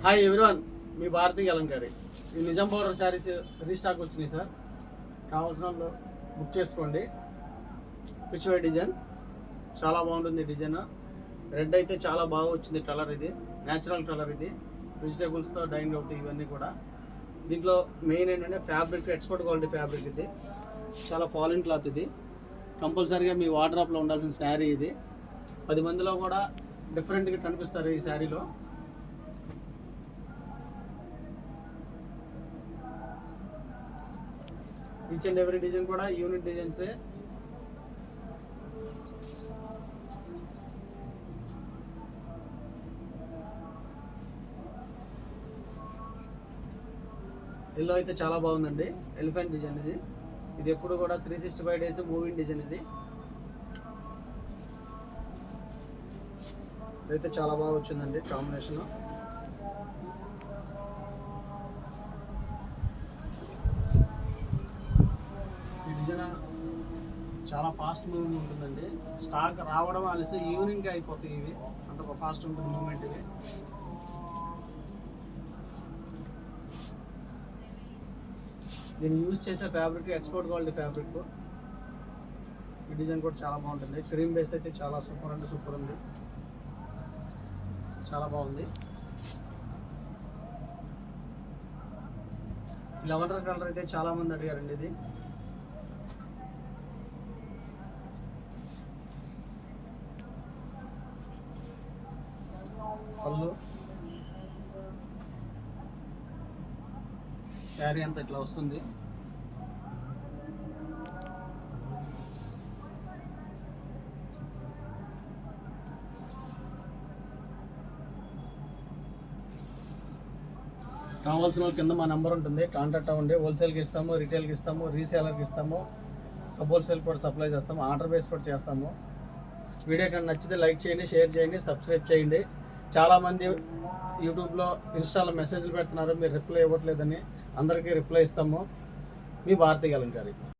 Hi everyone, మీ భారతీ అలంకారి. ఈ Nizam powder saris restock వచ్చినాయి sir. కావాల్సిన వాళ్ళు బుక్ చేసుకోండి. పిచ్ వై డిజైన్ చాలా బాగుంటుంది. డిజైన్ రెడ్ అయితే చాలా బాగా వచ్చింది. కలర్ ఇది న్యాచురల్ కలర్. ఇది వెజిటేబుల్స్తో డైనింగ్ అవుతాయి ఇవన్నీ కూడా. దీంట్లో మెయిన్ ఏంటంటే ఫ్యాబ్రిక్ ఎక్స్పోర్ట్ క్వాలిటీ ఫ్యాబ్రిక్. ఇది చాలా ఫాలిన్ క్లాత్. ఇది కంపల్సరీగా మీ వార్డ్రాప్లో ఉండాల్సిన శారీ. ఇది 10 మందిలో కూడా డిఫరెంట్గా కనిపిస్తారు ఈ శారీలో. ఈచ్ అండ్ ఎవ్రీ డిజైన్ కూడా యూనిక్ డిజైన్సే. ఎల్లో అయితే చాలా బాగుందండి. ఎలిఫెంట్ డిజైన్ ఇది. ఇది ఎప్పుడు కూడా 365 డేస్ మూవింగ్ డిజైన్. ఇది ఇదైతే చాలా బాగా వచ్చిందండి కాంబినేషన్. ఈ డిజైన్ చాలా ఫాస్ట్ మూవింగ్ ఉంటుందండి. స్టాక్ రావడం అనేసి ఈవినింగ్ అయిపోతాయి. ఇవి అంత ఫాస్ట్ ఉంటుంది మూమెంట్. ఇది దీన్ని యూజ్ చేసే ఫ్యాబ్రిక్ ఎక్స్పోర్ట్ క్వాలిటీ ఫ్యాబ్రిక్. ఈ డిజైన్ కూడా చాలా బాగుంటుంది. క్రీమ్ బేస్ అయితే చాలా సూపర్ అంటే సూపర్ ఉంది. చాలా బాగుంది. లెవెండర్ కలర్ అయితే చాలా మంది అడిగారండి. ఇది పళ్ళు, శారీ అంతా ఇట్లా వస్తుంది. కావాల్సిన వాళ్ళ కింద మా నెంబర్ ఉంటుంది, కాంటాక్ట్ అవ్వండి. హోల్సేల్కి ఇస్తాము, రిటైల్కి ఇస్తాము, రీసేలర్కి ఇస్తాము, సబ్ హోల్సేల్ కూడా సప్లై చేస్తాము, ఆర్డర్ బేస్ కూడా చేస్తాము. వీడియో కానీ నచ్చితే లైక్ చేయండి, షేర్ చేయండి, సబ్స్క్రైబ్ చేయండి. చాలామంది యూట్యూబ్లో ఇన్స్టాలో మెసేజ్లు పెడుతున్నారు, మీరు రిప్లై ఇవ్వట్లేదని. అందరికీ రిప్లై ఇస్తాము. మీ భారతీ అలంకారి.